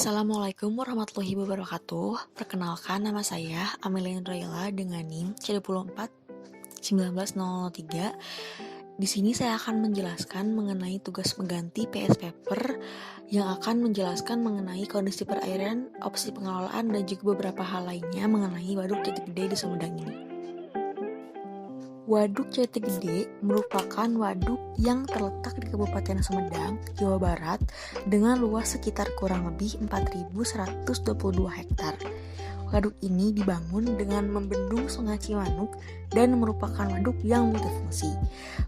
Assalamualaikum warahmatullahi wabarakatuh. Perkenalkan, nama saya Amelia Indrayla dengan NIM C24 19003. Di sini saya akan menjelaskan mengenai tugas pengganti PS Paper yang akan menjelaskan mengenai kondisi perairan, opsi pengelolaan, dan juga beberapa hal lainnya mengenai Waduk Jati Gede di Sumedang ini. Waduk Jati Gede merupakan waduk yang terletak di Kabupaten Sumedang, Jawa Barat dengan luas sekitar kurang lebih 4.122 hektar. Waduk ini dibangun dengan membendung Sungai Cimanuk dan merupakan waduk yang multifungsi.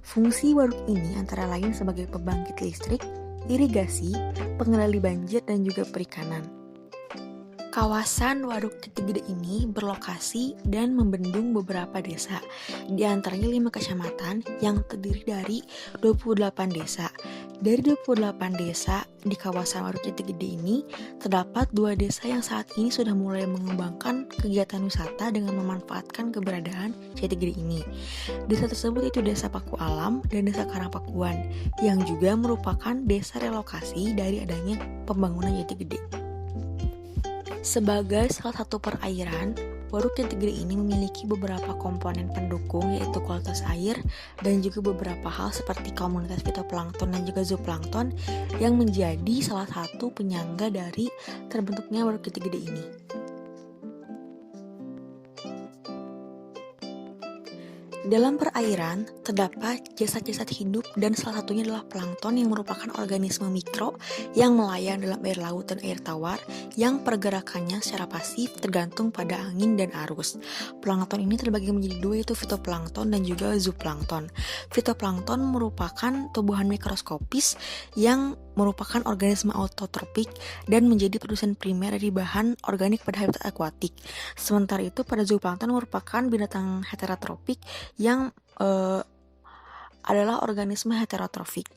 Fungsi waduk ini antara lain sebagai pembangkit listrik, irigasi, pengendali banjir, dan juga perikanan. Kawasan Waduk Jati Gede ini berlokasi dan membendung beberapa desa, di antaranya 5 kecamatan yang terdiri dari 28 desa. Dari 28 desa di kawasan Waduk Jati Gede ini, terdapat 2 desa yang saat ini sudah mulai mengembangkan kegiatan wisata dengan memanfaatkan keberadaan Jati Gede ini. Desa tersebut itu Desa Paku Alam dan Desa Karangpakuan, yang juga merupakan desa relokasi dari adanya pembangunan Jati Gede. Sebagai salah satu perairan, Waduk Jati Gede ini memiliki beberapa komponen pendukung, yaitu kualitas air dan juga beberapa hal seperti komunitas fitoplankton dan juga zooplankton yang menjadi salah satu penyangga dari terbentuknya Waduk Jati Gede ini. Dalam perairan, terdapat jasad-jasad hidup dan salah satunya adalah plankton yang merupakan organisme mikro yang melayang dalam air laut dan air tawar yang pergerakannya secara pasif tergantung pada angin dan arus. Plankton ini terbagi menjadi 2, yaitu fitoplankton dan juga zooplankton. Fitoplankton merupakan tumbuhan mikroskopis yang merupakan organisme autotrofik dan menjadi produsen primer dari bahan organik pada habitat akuatik. Sementara itu pada zooplankton merupakan binatang heterotropik yang adalah organisme heterotrofik.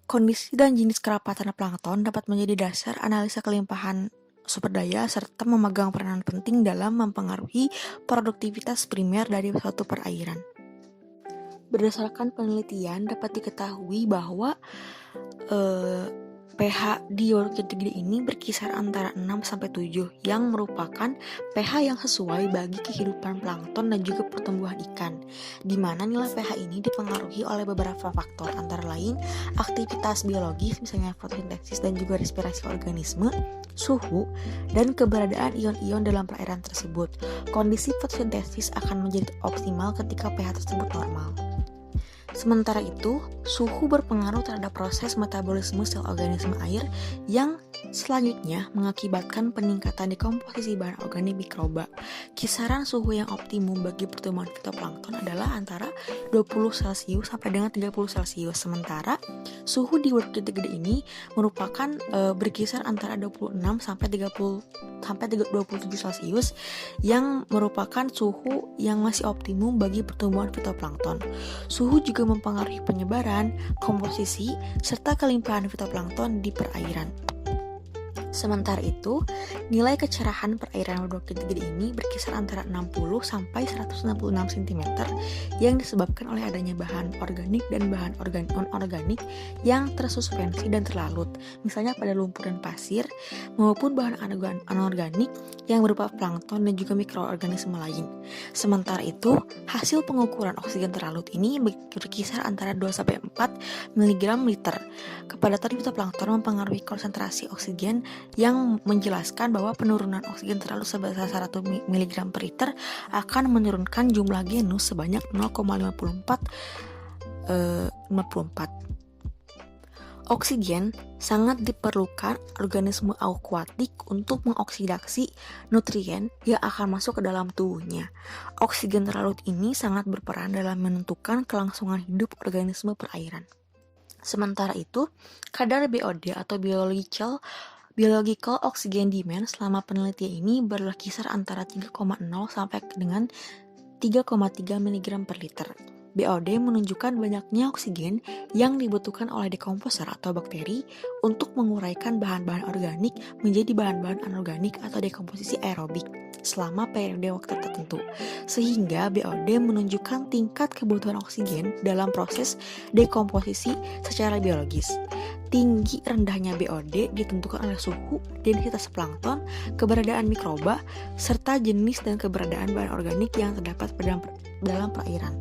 Kondisi dan jenis kerapatan plankton dapat menjadi dasar analisa kelimpahan sumber daya serta memegang peranan penting dalam mempengaruhi produktivitas primer dari suatu perairan. Berdasarkan penelitian dapat diketahui bahwa pH di Waduk Jati Gede ini berkisar antara 6-7 yang merupakan pH yang sesuai bagi kehidupan plankton dan juga pertumbuhan ikan, di mana nilai pH ini dipengaruhi oleh beberapa faktor antara lain aktivitas biologis misalnya fotosintesis dan juga respirasi organisme, suhu, dan keberadaan ion-ion dalam perairan tersebut. Kondisi fotosintesis akan menjadi optimal ketika pH tersebut normal. Sementara itu, suhu berpengaruh terhadap proses metabolisme sel organisme air yang selanjutnya mengakibatkan peningkatan dekomposisi bahan organik mikroba. Kisaran suhu yang optimum bagi pertumbuhan fitoplankton adalah antara 20 Celcius sampai dengan 30 Celcius. Sementara suhu di Waduk Jati Gede ini merupakan berkisar antara 26 sampai 27 Celcius yang merupakan suhu yang masih optimum bagi pertumbuhan fitoplankton. Suhu juga mempengaruhi penyebaran, komposisi, serta kelimpahan fitoplankton di perairan. Sementara itu, nilai kecerahan perairan Waduk Jati Gede ini berkisar antara 60 sampai 166 cm yang disebabkan oleh adanya bahan organik dan bahan non-organik yang tersuspensi dan terlalut, misalnya pada lumpur dan pasir, maupun bahan anorganik yang berupa plankton dan juga mikroorganisme lain. Sementara itu, hasil pengukuran oksigen terlalut ini berkisar antara 2-4 mg liter. Kepadatan fitoplankton mempengaruhi konsentrasi oksigen yang menjelaskan bahwa penurunan oksigen terlalu sebesar 1 mg per liter akan menurunkan jumlah genus sebanyak 0,54. Oksigen sangat diperlukan organisme akuatik untuk mengoksidasi nutrien yang akan masuk ke dalam tubuhnya. Oksigen terlalu ini sangat berperan dalam menentukan kelangsungan hidup organisme perairan. Sementara itu, kadar BOD atau Biological Oxygen Demand selama penelitian ini berkisar antara 3,0 sampai dengan 3,3 mg per liter. BOD menunjukkan banyaknya oksigen yang dibutuhkan oleh dekomposer atau bakteri untuk menguraikan bahan-bahan organik menjadi bahan-bahan anorganik atau dekomposisi aerobik selama periode waktu tertentu, sehingga BOD menunjukkan tingkat kebutuhan oksigen dalam proses dekomposisi secara biologis. tinggi rendahnya BOD ditentukan oleh suhu, densitas plankton, keberadaan mikroba, serta jenis dan keberadaan bahan organik yang terdapat dalam perairan.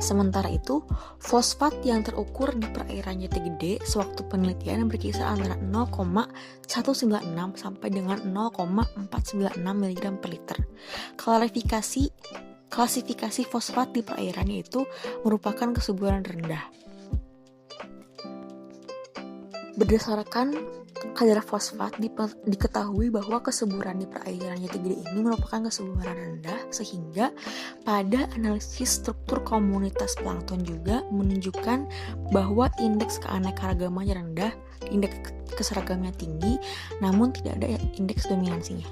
Sementara itu, fosfat yang terukur di perairan Jati Gede sewaktu penelitian berkisar antara 0,196 sampai dengan 0,496 mg per liter. Klasifikasi fosfat di perairan yaitu merupakan kesuburan rendah. Berdasarkan kadar fosfat diketahui bahwa kesuburan di perairan Jati Gede ini merupakan kesuburan rendah, sehingga pada analisis struktur komunitas plankton juga menunjukkan bahwa indeks keanekaragamannya rendah, indeks keseragamannya tinggi, namun tidak ada indeks dominansinya.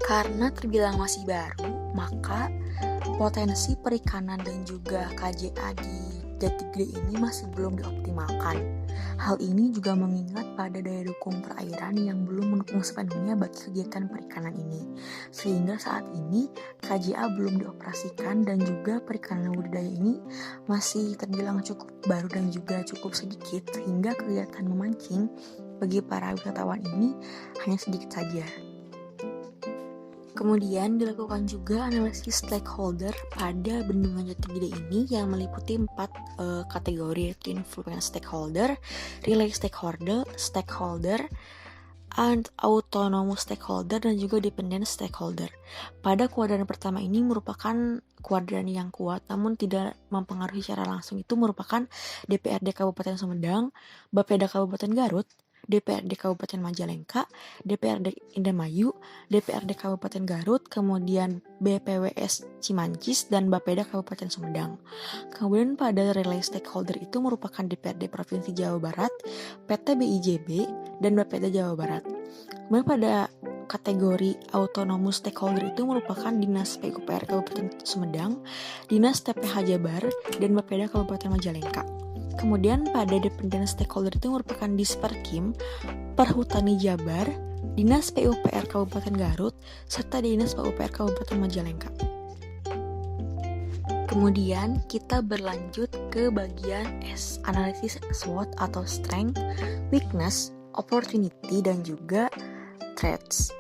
Karena terbilang masih baru, maka potensi perikanan dan juga KJA di Jati Gede ini masih belum dioptimalkan. Hal ini juga mengingat pada daya dukung perairan yang belum mendukung sepenuhnya bagi kegiatan perikanan ini. Sehingga saat ini KJA belum dioperasikan dan juga perikanan budidaya ini masih terbilang cukup baru dan juga cukup sedikit, sehingga kegiatan memancing bagi para wisatawan ini hanya sedikit saja. Kemudian dilakukan juga analisis stakeholder pada bendungan Jati Gede ini yang meliputi 4 kategori, yaitu influence stakeholder, relay stakeholder, and autonomous stakeholder, dan juga dependent stakeholder. Pada kuadran pertama ini merupakan kuadran yang kuat namun tidak mempengaruhi secara langsung, itu merupakan DPRD Kabupaten Sumedang, Bapeda Kabupaten Garut, DPRD Kabupaten Majalengka, DPRD Indramayu, DPRD Kabupaten Garut, kemudian BPWS Cimancis, dan Bapeda Kabupaten Sumedang. Kemudian pada relay stakeholder itu merupakan DPRD Provinsi Jawa Barat, PT BIJB, dan Bapeda Jawa Barat. Kemudian pada kategori autonomous stakeholder itu merupakan Dinas PUPR Kabupaten Sumedang, Dinas TPH Jabar, dan Bapeda Kabupaten Majalengka. Kemudian pada dependent stakeholder itu merupakan Disperkim, Perhutani Jabar, Dinas PUPR Kabupaten Garut, serta Dinas PUPR Kabupaten Majalengka. Kemudian kita berlanjut ke bagian S, analisis SWOT atau Strength, Weakness, Opportunity, dan juga Threats.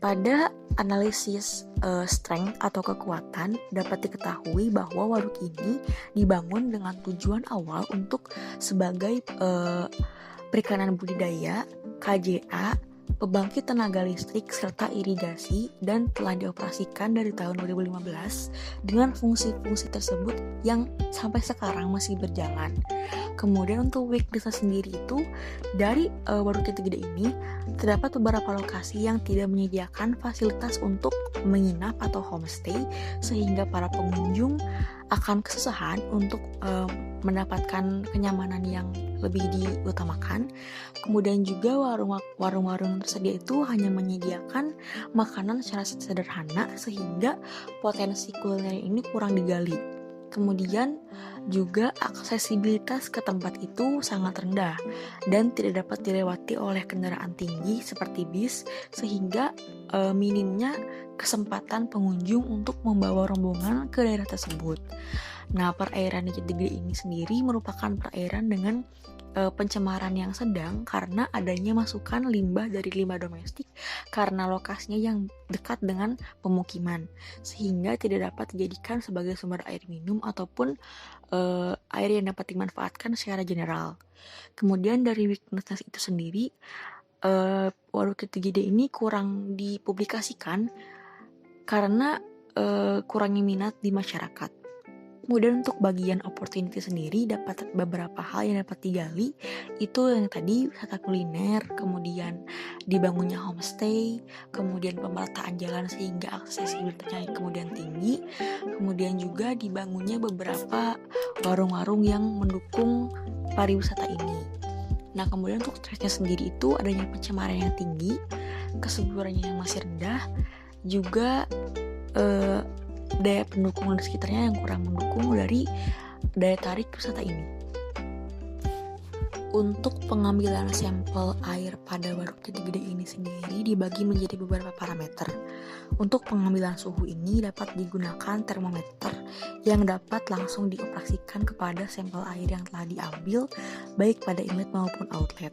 Pada analisis strength atau kekuatan dapat diketahui bahwa waduk ini dibangun dengan tujuan awal untuk sebagai perikanan budidaya, KJA, pembangkit tenaga listrik, serta irigasi, dan telah dioperasikan dari tahun 2015 dengan fungsi-fungsi tersebut yang sampai sekarang masih berjalan. Kemudian untuk weakness sendiri itu, dari Waduk Jati Gede ini terdapat beberapa lokasi yang tidak menyediakan fasilitas untuk menginap atau homestay, sehingga para pengunjung akan kesusahan untuk mendapatkan kenyamanan yang lebih diutamakan. Kemudian juga warung-warung tersedia itu hanya menyediakan makanan secara sederhana, sehingga potensi kuliner ini kurang digali. Kemudian juga aksesibilitas ke tempat itu sangat rendah dan tidak dapat dilewati oleh kendaraan tinggi seperti bis, sehingga minimnya kesempatan pengunjung untuk membawa rombongan ke daerah tersebut. Nah, perairan di Jati Gede ini sendiri merupakan perairan dengan pencemaran yang sedang karena adanya masukan limbah dari limbah domestik karena lokasinya yang dekat dengan pemukiman, sehingga tidak dapat dijadikan sebagai sumber air minum ataupun air yang dapat dimanfaatkan secara general. Kemudian dari weakness itu sendiri, Waduk Jati Gede ini kurang dipublikasikan karena kurangnya minat di masyarakat. Kemudian untuk bagian opportunity sendiri, dapat beberapa hal yang dapat digali, itu yang tadi wisata kuliner, kemudian dibangunnya homestay, kemudian pemerataan jalan sehingga aksesibilitasnya kemudian tinggi, kemudian juga dibangunnya beberapa warung-warung yang mendukung pariwisata ini. Nah, kemudian untuk stresnya sendiri itu adanya pencemaran yang tinggi, kesuburannya yang masih rendah, juga daya pendukung di sekitarnya yang kurang mendukung dari daya tarik wisata ini. Untuk pengambilan sampel air pada Waduk Jati Gede ini sendiri dibagi menjadi beberapa parameter. Untuk pengambilan suhu ini dapat digunakan termometer yang dapat langsung dioperasikan kepada sampel air yang telah diambil, baik pada inlet maupun outlet.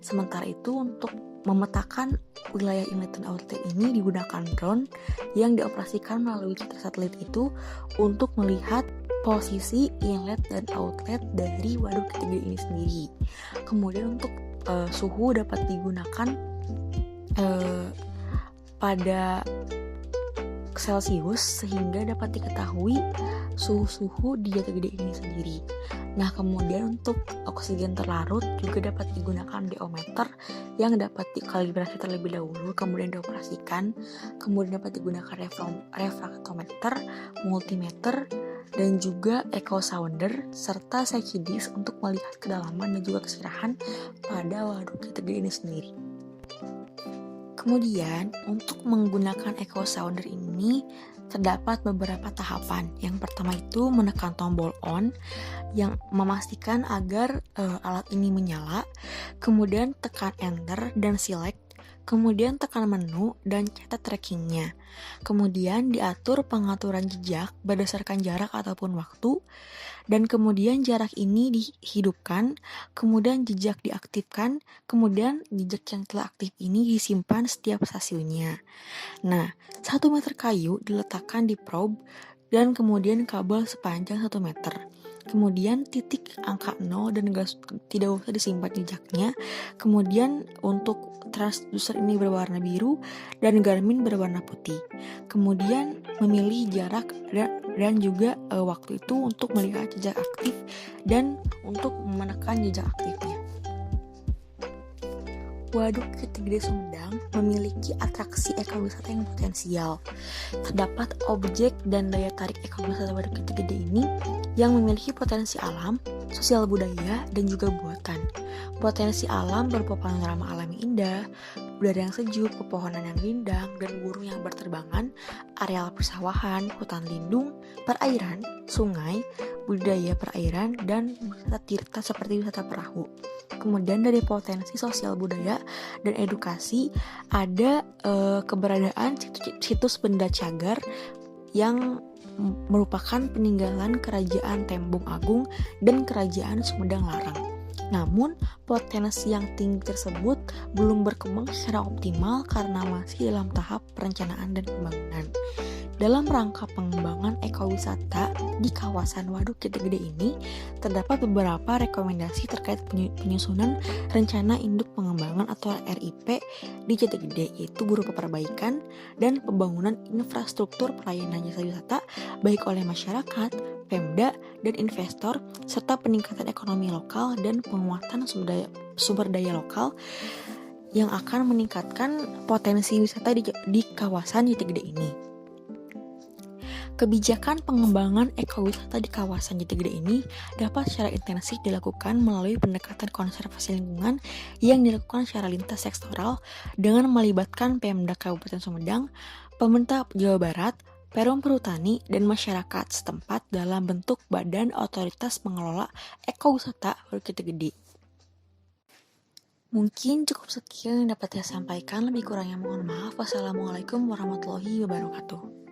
Sementara itu, untuk memetakan wilayah inlet dan outlet ini digunakan drone yang dioperasikan melalui citra satelit itu untuk melihat posisi inlet dan outlet dari Waduk Jati Gede ini sendiri. Kemudian untuk suhu dapat digunakan pada Celcius sehingga dapat diketahui suhu di Jati Gede ini sendiri. Nah, kemudian untuk oksigen terlarut juga dapat digunakan deometer yang dapat dikalibrasi terlebih dahulu kemudian dioperasikan. Kemudian dapat digunakan refraktometer, multimeter, dan juga echo sounder serta sekidis untuk melihat kedalaman dan juga kesirahan pada Waduk Jati Gede ini sendiri. Kemudian untuk menggunakan echo sounder ini terdapat beberapa tahapan. Yang pertama itu menekan tombol on yang memastikan agar alat ini menyala. Kemudian tekan enter dan select. Kemudian tekan menu dan catat trackingnya. Kemudian diatur pengaturan jejak berdasarkan jarak ataupun waktu. Dan kemudian jarak ini dihidupkan, kemudian jejak diaktifkan, kemudian jejak yang telah aktif ini disimpan setiap stasiunnya. Nah, 1 meter kayu diletakkan di probe dan kemudian kabel sepanjang 1 meter. Kemudian titik angka 0 dan tidak usah disimpan jejaknya. Kemudian untuk transducer ini berwarna biru dan Garmin berwarna putih. Kemudian memilih jarak dan juga waktu itu untuk melihat jejak aktif dan untuk menekan jejak aktifnya. Waduk Jati Gede Sumedang memiliki atraksi ekowisata yang potensial. Terdapat objek dan daya tarik ekowisata Waduk Jati Gede ini yang memiliki potensi alam, sosial budaya, dan juga buatan. Potensi alam berupa panorama alam yang indah, udara yang sejuk, pepohonan yang rindang, dan burung yang berterbangan, areal persawahan, hutan lindung, perairan, sungai, budidaya perairan, dan wisata tirta seperti wisata perahu. Kemudian dari potensi sosial budaya dan edukasi ada keberadaan situs benda cagar yang merupakan peninggalan Kerajaan Tembung Agung dan Kerajaan Sumedang Larang. Namun, potensi yang tinggi tersebut belum berkembang secara optimal karena masih dalam tahap perencanaan dan pembangunan. Dalam rangka pengembangan ekowisata di kawasan Waduk Jati Gede ini, terdapat beberapa rekomendasi terkait penyusunan rencana induk pengembangan atau RIP di Jati Gede, yaitu berupa perbaikan dan pembangunan infrastruktur pelayanan jasa wisata baik oleh masyarakat, Pemda, dan investor, serta peningkatan ekonomi lokal dan penguatan sumber daya lokal yang akan meningkatkan potensi wisata di kawasan Jati Gede ini. Kebijakan pengembangan ekowisata di kawasan Jati Gede ini dapat secara intensif dilakukan melalui pendekatan konservasi lingkungan yang dilakukan secara lintas sektoral dengan melibatkan Pemda Kabupaten Sumedang, pemerintah Jawa Barat, Perum Perhutani, dan masyarakat setempat dalam bentuk badan otoritas pengelola ekowisata Waduk Jati Gede. Mungkin cukup sekian yang dapat saya sampaikan, lebih kurangnya mohon maaf. Wassalamualaikum warahmatullahi wabarakatuh.